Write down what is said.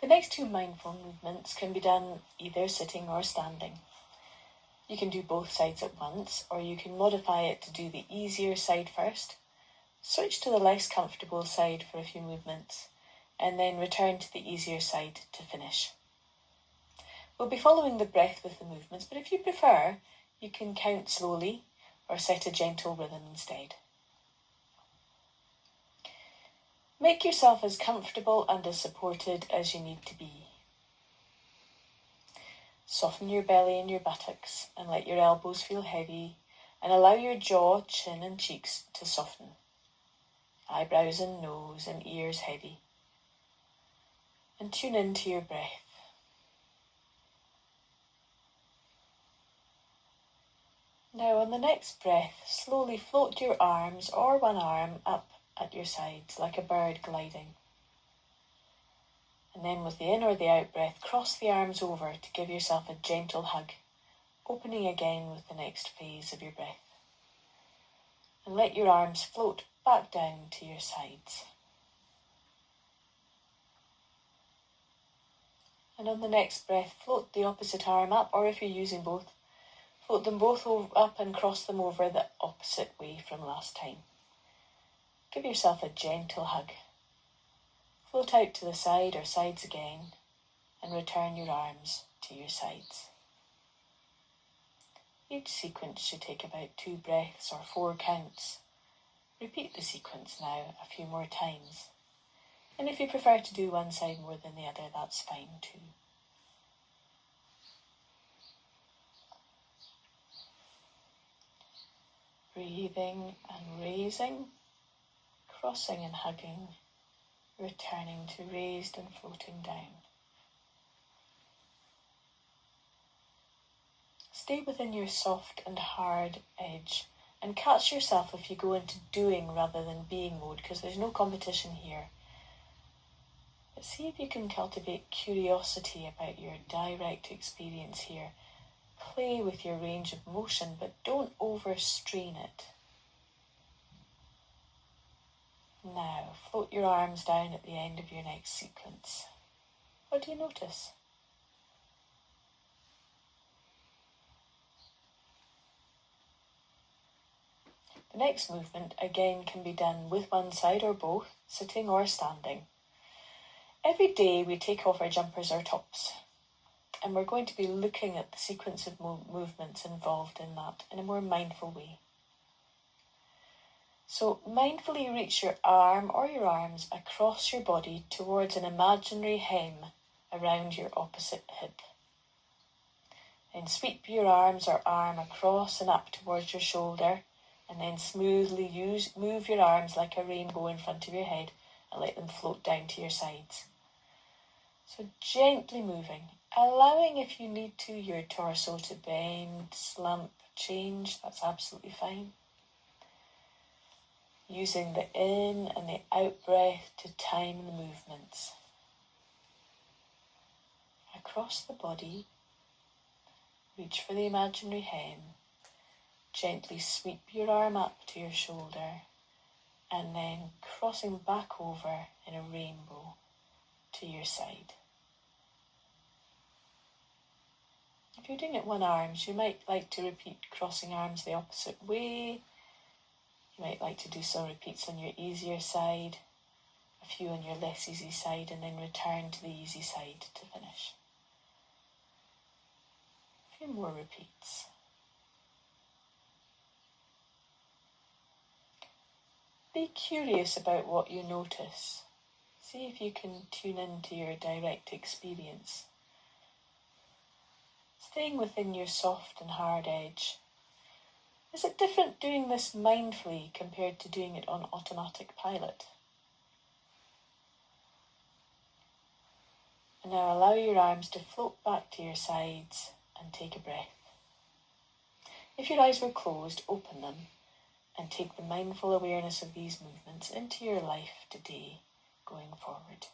The next two mindful movements can be done either sitting or standing. You can do both sides at once, or you can modify it to do the easier side first, switch to the less comfortable side for a few movements, and then return to the easier side to finish. We'll be following the breath with the movements, but if you prefer, you can count slowly or set a gentle rhythm instead. Make yourself as comfortable and as supported as you need to be. Soften your belly and your buttocks and let your elbows feel heavy, and allow your jaw, chin and cheeks to soften. Eyebrows and nose and ears heavy. And tune into your breath. Now on the next breath, slowly float your arms or one arm up at your sides like a bird gliding. And then with the in or the out breath, cross the arms over to give yourself a gentle hug, opening again with the next phase of your breath. And let your arms float back down to your sides. And on the next breath, float the opposite arm up, or if you're using both, float them both up and cross them over the opposite way from last time. Give yourself a gentle hug. Float out to the side or sides again, and return your arms to your sides. Each sequence should take about 2 breaths or 4 counts. Repeat the sequence now a few more times. And if you prefer to do one side more than the other, that's fine too. Breathing and raising, crossing and hugging, returning to raised and floating down. Stay within your soft and hard edge and catch yourself if you go into doing rather than being mode, because there's no competition here. But see if you can cultivate curiosity about your direct experience here. Play with your range of motion, but don't overstrain it. Now, float your arms down at the end of your next sequence. What do you notice? The next movement again can be done with one side or both, sitting or standing. Every day we take off our jumpers or tops, and we're going to be looking at the sequence of movements involved in that in a more mindful way. So mindfully reach your arm or your arms across your body towards an imaginary hem around your opposite hip. Then sweep your arms or arm across and up towards your shoulder, and then smoothly move your arms like a rainbow in front of your head and let them float down to your sides. So gently moving, allowing if you need to your torso to bend, slump, change, that's absolutely fine. Using the in and the out breath to time the movements. Across the body, reach for the imaginary hem. Gently sweep your arm up to your shoulder and then crossing back over in a rainbow to your side. If you're doing it one arms, you might like to repeat crossing arms the opposite way. You might like to do some repeats on your easier side, a few on your less easy side, and then return to the easy side to finish. A few more repeats. Be curious about what you notice. See if you can tune into your direct experience. Staying within your soft and hard edge. Is it different doing this mindfully compared to doing it on automatic pilot? And now allow your arms to float back to your sides and take a breath. If your eyes were closed, open them and take the mindful awareness of these movements into your life today, going forward.